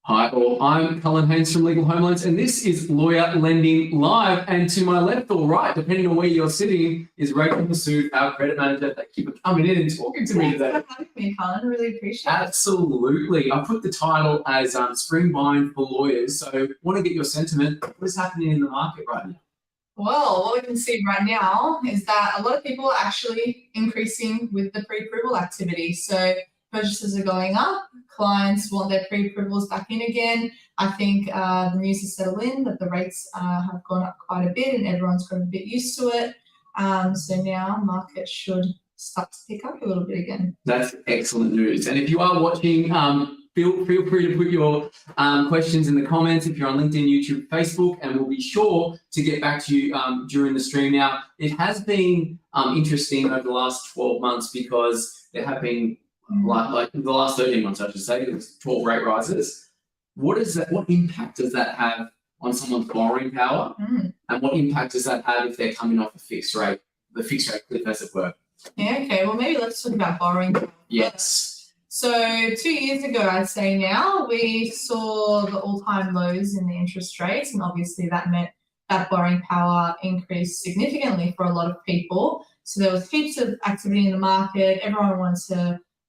Hi, all. I'm Cullen Haynes from Legal Home Loans, and this is Lawyer Lending Live. And to my left or right, depending on where you're sitting, is Rachael Massoud, our credit manager. Thank you for coming in and talking to me today. Thanks for having me, Cullen. I really appreciate it. Absolutely. I put the title as Spring Buying for Lawyers. So want to get your sentiment. What is happening in the market right now? Well, what we can see right now is that a lot of people are actually increasing with the pre-approval activity. So purchases are going up. Clients want their pre-approvals back in again. I think the news has settled in that the rates have gone up quite a bit and everyone's got a bit used to it. So now market should start to pick up a little bit again. That's excellent news. And if you are watching, feel free to put your questions in the comments if you're on LinkedIn, YouTube, Facebook, and we'll be sure to get back to you during the stream. Now, it has been interesting over the last 12 months because there have been, like the last 13 months, I should say, there's 12 rate rises. What impact does that have on someone's borrowing power? And what impact does that have if they're coming off a fixed rate, the fixed rate cliff, as it were? Yeah, okay. Well, maybe let's talk about borrowing power. Yes. So 2 years ago, I'd say now, we saw the all-time lows in the interest rates, and obviously that meant that borrowing power increased significantly for a lot of people. So there was heaps of activity in the market. Everyone wanted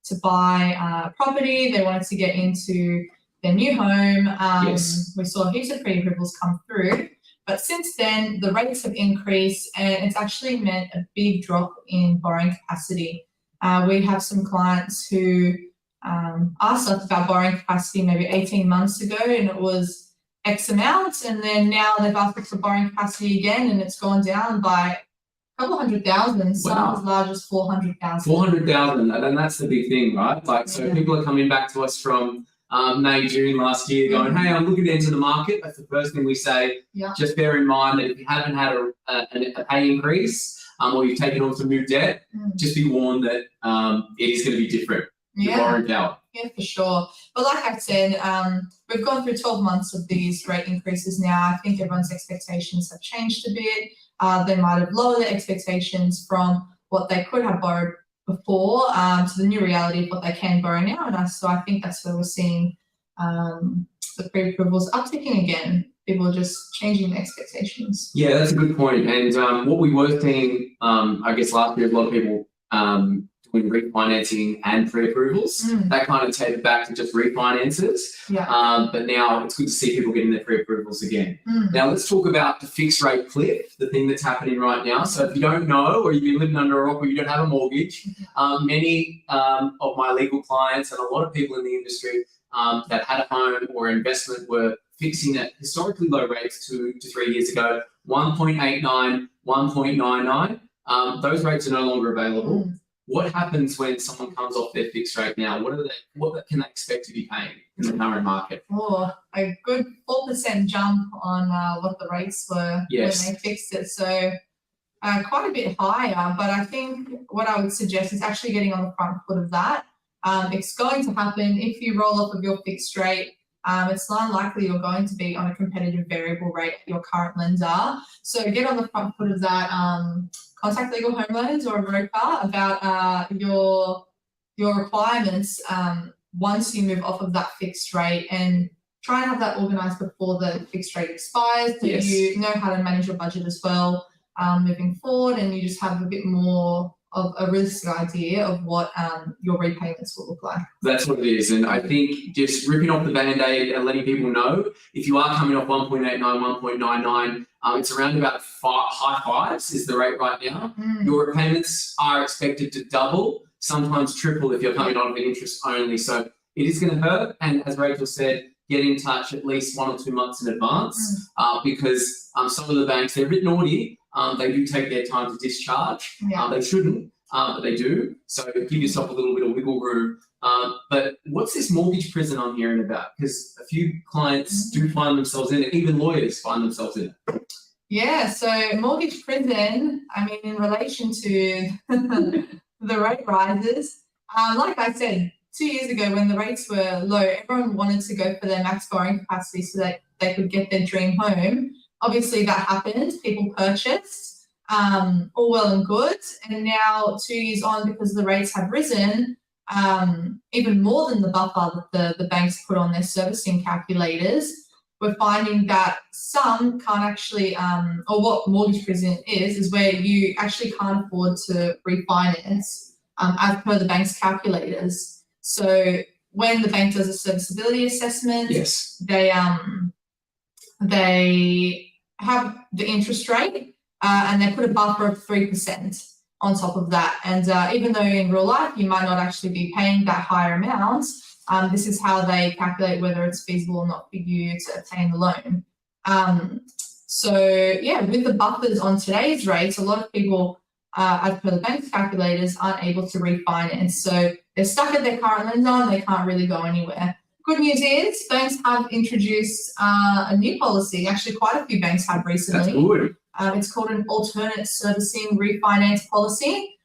to buy property. They wanted to get into their new home. Yes. We saw heaps of pre-approvals come through. But since then, the rates have increased and it's actually meant a big drop in borrowing capacity. We have some clients who asked us about borrowing capacity maybe 18 months ago and it was X amount, and then now they've asked us for borrowing capacity again and it's gone down by a couple 100,000, some as large as 400,000. 400,000, and that's the big thing, right? Like, so people are coming back to us from May, June last year going, hey, I'm looking to enter the market. That's the first thing we say. Just bear in mind that if you haven't had a pay increase or you've taken on some new debt, just be warned that it is going to be different. Borrowing power. Yeah, for sure. But like I said, we've gone through 12 months of these rate increases now. I think everyone's expectations have changed a bit. They might have lowered their expectations from what they could have borrowed before to the new reality of what they can borrow now. And so I think that's where we're seeing the pre-approvals upticking again. People are just changing their expectations. Yeah, that's a good point. And what we were seeing, I guess last year, a lot of people doing refinancing and pre-approvals. That kind of tapered back to just refinances. But now it's good to see people getting their pre-approvals again. Now let's talk about the fixed rate cliff, the thing that's happening right now. So if you don't know, or you've been living under a rock, or you don't have a mortgage, many of my legal clients and a lot of people in the industry that had a home or investment were fixing at historically low rates 2 to 3 years ago, 1.89, 1.99. Those rates are no longer available. What happens when someone comes off their fixed rate now? What can they expect to be paying in the current market? Oh, a good 4% jump on what the rates were when they fixed it. So quite a bit higher, but I think what I would suggest is actually getting on the front foot of that. It's going to happen if you roll off of your fixed rate. It's not unlikely you're going to be on a competitive variable rate at your current lender. So get on the front foot of that. Contact Legal Home Loans or a broker about your requirements once you move off of that fixed rate, and try and have that organised before the fixed rate expires, so you know how to manage your budget as well moving forward, and you just have a bit more of a realistic idea of what your repayments will look like. That's what it is. And I think just ripping off the Band-Aid and letting people know, if you are coming off 1.89, 1.99, it's around about high fives is the rate right now. Your repayments are expected to double, sometimes triple if you're coming on with interest only. So it is going to hurt. And as Rachael said, get in touch at least 1 or 2 months in advance because some of the banks, they're a bit naughty. They do take their time to discharge. They shouldn't, but they do. So give yourself a little bit of wiggle room. But what's this mortgage prison I'm hearing about? Because a few clients do find themselves in it. Even lawyers find themselves in it. Yeah, so mortgage prison, I mean, in relation to the rate rises, like I said, 2 years ago when the rates were low, everyone wanted to go for their max borrowing capacity so that they could get their dream home. Obviously that happened, people purchased, all well and good. And now 2 years on, because the rates have risen, even more than the buffer that the banks put on their servicing calculators, we're finding that some can't actually, or what mortgage prison is where you actually can't afford to refinance as per the bank's calculators. So when the bank does a serviceability assessment, they have the interest rate and they put a buffer of 3% on top of that. And even though in real life you might not actually be paying that higher amount, this is how they calculate whether it's feasible or not for you to obtain the loan. So yeah, with the buffers on today's rates, a lot of people, as per the bank's calculators, aren't able to refinance. So they're stuck at their current lender and they can't really go anywhere. Good news is banks have introduced a new policy. Actually, quite a few banks have recently. That's good. It's called an alternate servicing refinance policy,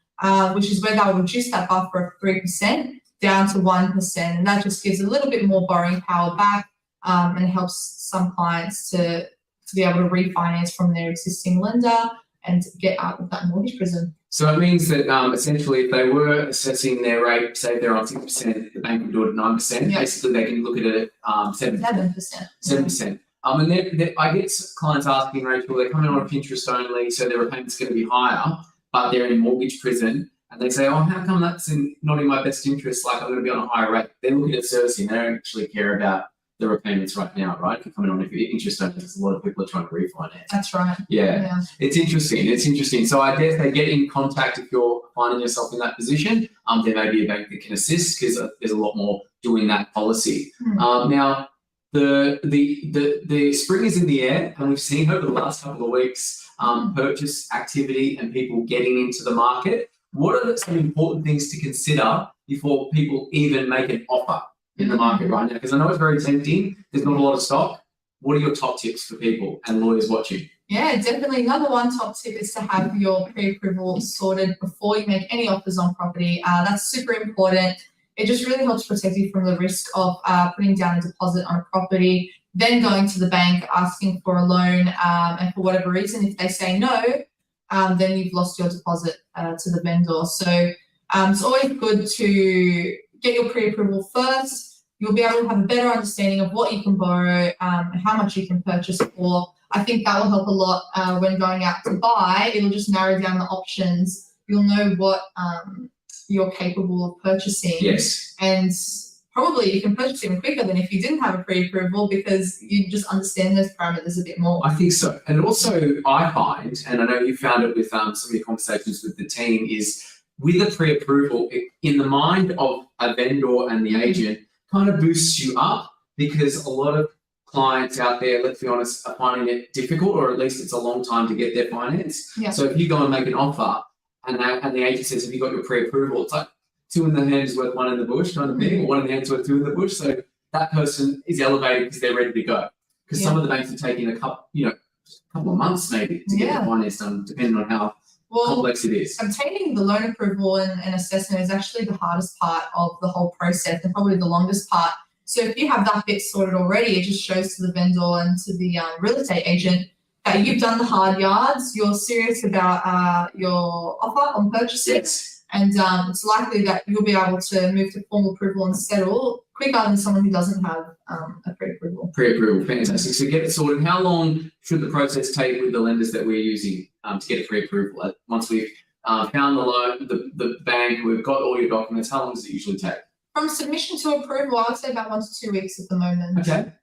which is where they'll reduce that buffer of 3% down to 1%. And that just gives a little bit more borrowing power back and helps some clients to be able to refinance from their existing lender and get out of that mortgage prison. So it means that essentially if they were assessing their rate, say they're on 6%, the bank would do it at 9%. Yep. Basically, they can look at it at 7%. 7%. And I get clients asking, Rachael, they're coming on with interest only, so their repayment's going to be higher, but they're in mortgage prison. And they say, oh, how come that's not in my best interest? Like, I'm going to be on a higher rate. They're looking at servicing. They don't actually care about the repayments right now, right? If you're coming on if you're interest only, because a lot of people are trying to refinance. That's right. Yeah. It's interesting. So I guess they get in contact if you're finding yourself in that position. There may be a bank that can assist because there's a lot more doing that policy. Now, the spring is in the air, and we've seen over the last couple of weeks purchase activity and people getting into the market. What are some important things to consider before people even make an offer in the market right now? Because I know it's very tempting. There's not a lot of stock. What are your top tips for people and lawyers watching? Yeah, definitely. Number one top tip is to have your pre-approval sorted before you make any offers on property. That's super important. It just really helps protect you from the risk of putting down a deposit on a property, then going to the bank asking for a loan, and for whatever reason, if they say no, then you've lost your deposit to the vendor. So it's always good to get your pre-approval first. You'll be able to have a better understanding of what you can borrow and how much you can purchase for. I think that will help a lot when going out to buy. It'll just narrow down the options. You'll know what you're capable of purchasing. Yes. And probably you can purchase even quicker than if you didn't have a pre-approval because you just understand those parameters a bit more. I think so. And also I find, and I know you found it with some of your conversations with the team, is with a pre-approval, in the mind of a vendor and the agent, kind of boosts you up because a lot of clients out there, let's be honest, are finding it difficult, or at least it's a long time to get their finance. Yeah. So if you go and make an offer and the agent says, have you got your pre-approval? It's like 2 in the hand is worth 1 in the bush kind of thing, or 1 in the hand is worth 2 in the bush. So that person is elevated because they're ready to go. Because some of the banks are taking a couple of months maybe to get the finance done, depending on how complex it is. Obtaining the loan approval and assessment is actually the hardest part of the whole process and probably the longest part. So if you have that bit sorted already, it just shows to the vendor and to the real estate agent that you've done the hard yards, you're serious about your offer on purchasing, and it's likely that you'll be able to move to formal approval and settle quicker than someone who doesn't have a pre-approval. Pre-approval, fantastic. So get it sorted. How long should the process take with the lenders that we're using to get a pre-approval? Once we've found the loan, the bank, we've got all your documents, how long does it usually take? From submission to approval, I would say about 1 to 2 weeks at the moment. Okay.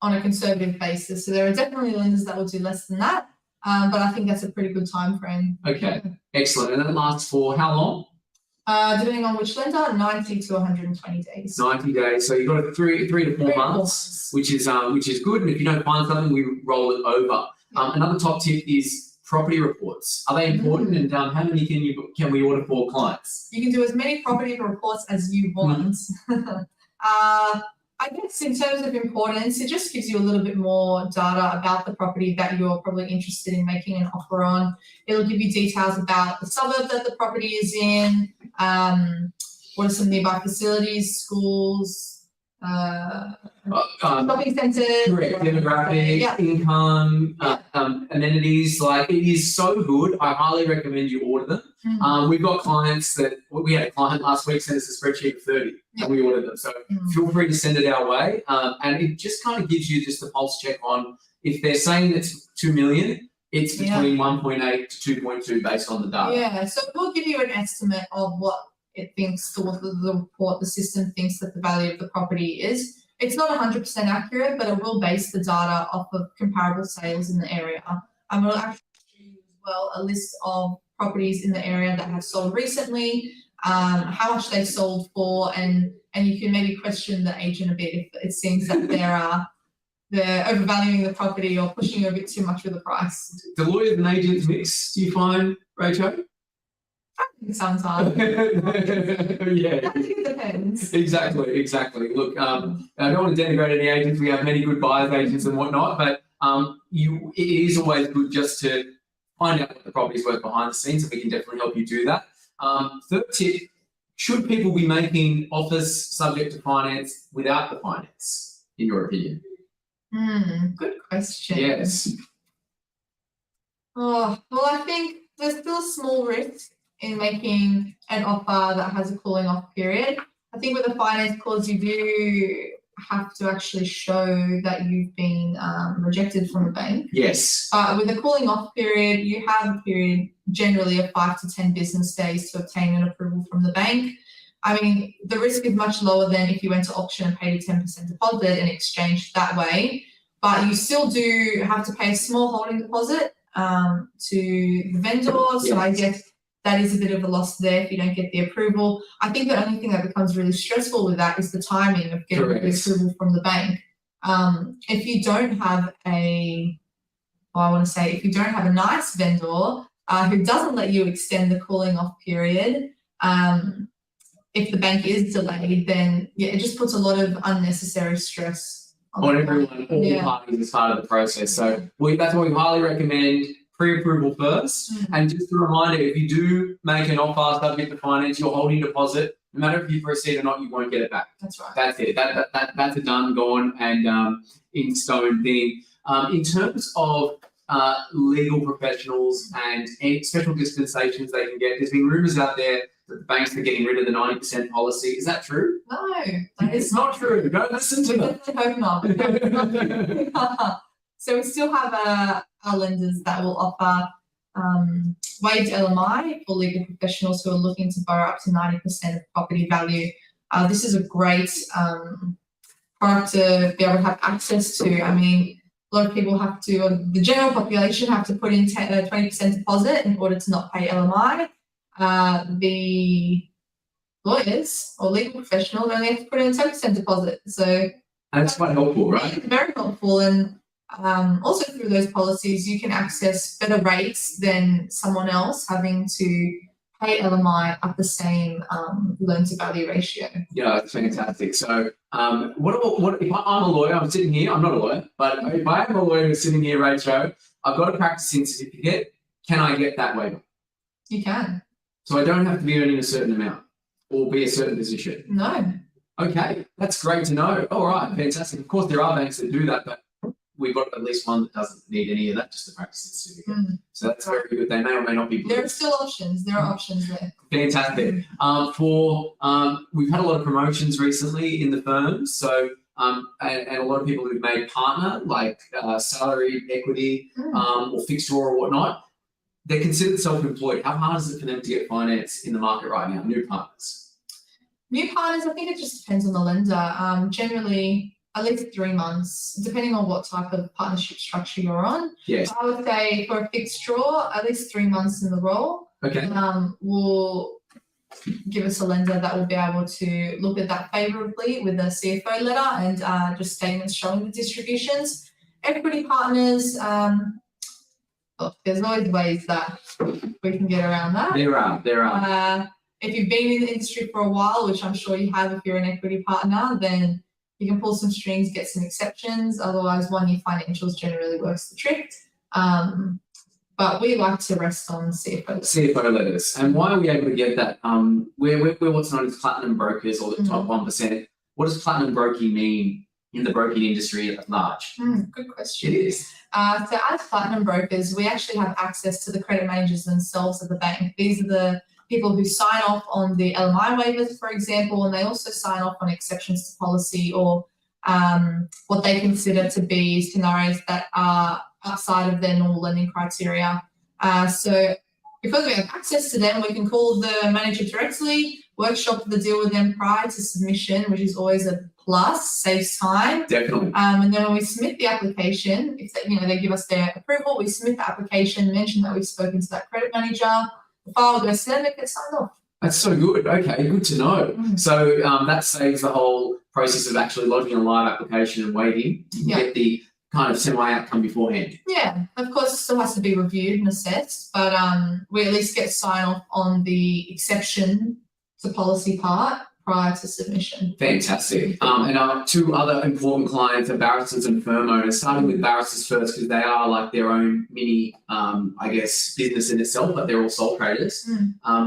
On a conservative basis. So there are definitely lenders that will do less than that, but I think that's a pretty good time frame. Okay, excellent. And that lasts for how long? Depending on which lender, 90 to 120 days. 90 days. So you've got 3 to 4 months, which is good. And if you don't find something, we roll it over. Another top tip is property reports. Are they important? And how many can we order for clients? You can do as many property reports as you want. I guess in terms of importance, it just gives you a little bit more data about the property that you're probably interested in making an offer on. It'll give you details about the suburb that the property is in, what are some nearby facilities, schools, shopping centres. Correct. Demographic, income, amenities. Like, it is so good. I highly recommend you order them. We've got clients we had a client last week send us a spreadsheet of 30 and we ordered them. So feel free to send it our way. And it just kind of gives you just a pulse check on if they're saying it's 2 million, it's between 1.8 to 2.2 based on the data. Yeah, so we'll give you an estimate of what it thinks, the report, the system thinks that the value of the property is. It's not 100% accurate, but it will base the data off of comparable sales in the area. We'll actually show you as well a list of properties in the area that have sold recently, how much they sold for, and you can maybe question the agent a bit if it seems that they're overvaluing the property or pushing a bit too much with the price. Do lawyers and agents mix, do you find, Rachel? Sometimes. Yeah. I think it depends. Exactly. Look, I don't want to denigrate any agents. We have many good buyers agents and whatnot, but it is always good just to find out what the property's worth behind the scenes, and we can definitely help you do that. Third tip, should people be making offers subject to finance without the finance, in your opinion? Good question. Yes. Oh, well, I think there's still a small risk in making an offer that has a cooling off period. I think with the finance clause, you do have to actually show that you've been rejected from a bank. Yes. With a cooling off period, you have a period generally of 5 to 10 business days to obtain an approval from the bank. I mean, the risk is much lower than if you went to auction and paid a 10% deposit and exchanged that way, but you still do have to pay a small holding deposit to the vendor. So I guess that is a bit of a loss there if you don't get the approval. I think the only thing that becomes really stressful with that is the timing of getting the approval from the bank. If you don't have if you don't have a nice vendor who doesn't let you extend the cooling off period, if the bank is delayed, then it just puts a lot of unnecessary stress on everyone, all parties as part of the process. So that's why we highly recommend pre-approval first. And just a reminder, if you do make an offer subject to finance, your holding deposit, no matter if you proceed or not, you won't get it back. That's right. That's it. That's a done, gone, and in stone thing. In terms of legal professionals and any special dispensations they can get, there's been rumours out there that the banks are getting rid of the 90% policy. Is that true? No, it's not true. Don't listen to them. I hope not. So we still have our lenders that will offer waived LMI for legal professionals who are looking to borrow up to 90% of property value. This is a great product to be able to have access to. I mean, a lot of people the general population have to put in 20% deposit in order to not pay LMI. The lawyers or legal professionals only have to put in 10% deposit. So that's quite helpful, right? Very helpful. And also through those policies, you can access better rates than someone else having to pay LMI at the same loan to value ratio. Yeah, that's fantastic. So what if I'm a lawyer, I'm sitting here, I'm not a lawyer, but if I am a lawyer who's sitting here, Rachael, I've got a practicing certificate, can I get that waiver? You can. So I don't have to be earning a certain amount or be a certain position? No. Okay, that's great to know. All right, fantastic. Of course, there are banks that do that, but we've got at least one that doesn't need any of that, just a practicing certificate. So that's very good. They may or may not be. There are still options. There are options there. Fantastic. We've had a lot of promotions recently in the firms. So and a lot of people who've made partner, like salary, equity, or fixed draw or whatnot, they're considered self-employed. How hard is it for them to get finance in the market right now? New partners. New partners, I think it just depends on the lender. Generally, at least 3 months, depending on what type of partnership structure you're on. Yes. I would say for a fixed draw, at least 3 months in the role. Okay. Will give us a lender that will be able to look at that favourably with a CFO letter and just statements showing the distributions. Equity partners, look, there's always ways that we can get around that. There are. If you've been in the industry for a while, which I'm sure you have if you're an equity partner, then you can pull some strings, get some exceptions. Otherwise, 1 year financials generally works the trick. But we like to rest on CFO letters. And why are we able to get that? We're what's known as platinum brokers, or the top 1%. what does platinum broking mean in the broking industry at large? Good question. It is. So as platinum brokers, we actually have access to the credit managers themselves at the bank. These are the people who sign off on the LMI waivers, for example, and they also sign off on exceptions to policy or what they consider to be scenarios that are outside of their normal lending criteria. So because we have access to them, we can call the manager directly, workshop the deal with them prior to submission, which is always a plus, saves time. Definitely. And then when we submit the application, if they give us their approval, we submit the application, mention that we've spoken to that credit manager, the file goes to them, it gets signed off. That's so good. Okay, good to know. So that saves the whole process of actually lodging a live application and waiting. You get the kind of semi-outcome beforehand. Yeah, of course, it still has to be reviewed and assessed, but we at least get sign-off on the exception to policy part prior to submission. Fantastic. And our two other important clients are barristers and firm owners, starting with barristers first because they are like their own mini, business in itself, but they're all sole traders.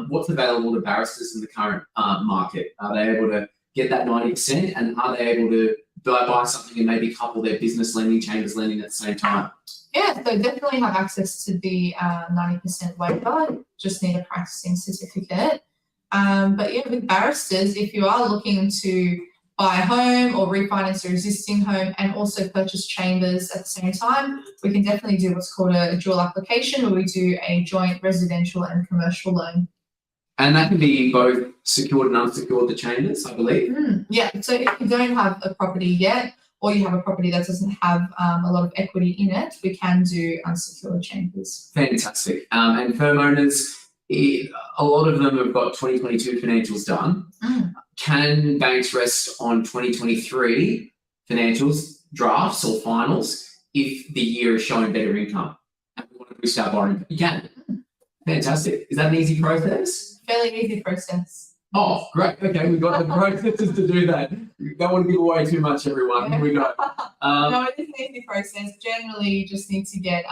What's available to barristers in the current market? Are they able to get that 90% and are they able to buy something and maybe couple their business lending, chambers lending at the same time? Yeah, so definitely have access to the 90% waiver, just need a practicing certificate. But yeah, with barristers, if you are looking to buy a home or refinance your existing home and also purchase chambers at the same time, we can definitely do what's called a dual application where we do a joint residential and commercial loan. And that can be both secured and unsecured, the chambers, I believe. Yeah, so if you don't have a property yet or you have a property that doesn't have a lot of equity in it, we can do unsecured chambers. Fantastic. And firm owners, a lot of them have got 2022 financials done. Can banks rest on 2023 financials, drafts or finals if the year is showing better income and we want to boost our borrowing? You can. Fantastic. Is that an easy process? Fairly easy process. Oh, great. Okay, we've got the processes to do that. You don't want to give away too much, everyone. Here we go. No, it is an easy process. Generally, you just need to get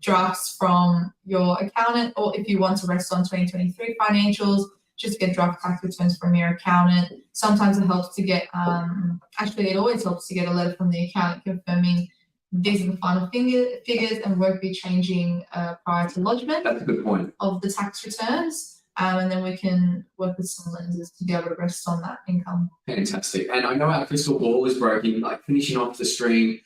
drafts from your accountant, or if you want to rest on 2023 financials, just get draft tax returns from your accountant. Sometimes it helps to get, it always helps to get a letter from the accountant confirming these are the final figures and won't be changing prior to lodgement. That's a good point. Of the tax returns. And then we can work with some lenders to be able to rest on that income. Fantastic. And I know our crystal ball is broken, like finishing off the stream,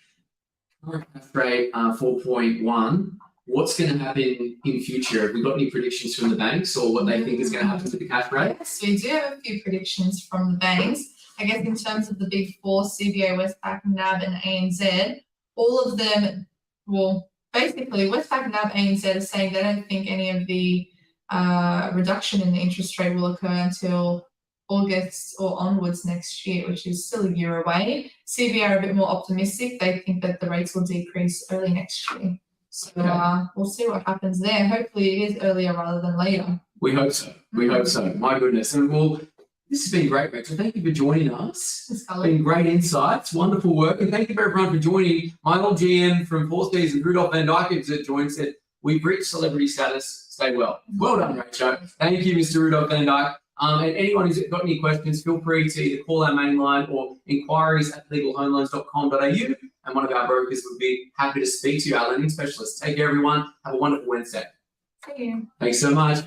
current cash rate 4.1. What's going to happen in future? Have we got any predictions from the banks or what they think is going to happen with the cash rate? Yes, we do have a few predictions from the banks. I guess in terms of the big four, CBA, Westpac, NAB and ANZ, all of them, well, basically Westpac, NAB, ANZ are saying they don't think any of the reduction in the interest rate will occur until August or onwards next year, which is still a year away. CBA are a bit more optimistic. They think that the rates will decrease early next year. So we'll see what happens there. Hopefully it is earlier rather than later. We hope so. We hope so. My goodness. And well, this has been great, Rachel. Thank you for joining us. It's been great insights, wonderful work. And thank you everyone for joining. My old GM from Four Seasons, Rudolph Van Dyke, who joined, said, we've reached celebrity status. Stay well. Well done, Rachel. Thank you, Mr. Rudolph Van Dyke. And anyone who's got any questions, feel free to either call our main line or inquiries@legalhomeloans.com.au, and one of our brokers would be happy to speak to you, our lending specialist. Take care, everyone. Have a wonderful Wednesday. See you. Thanks so much.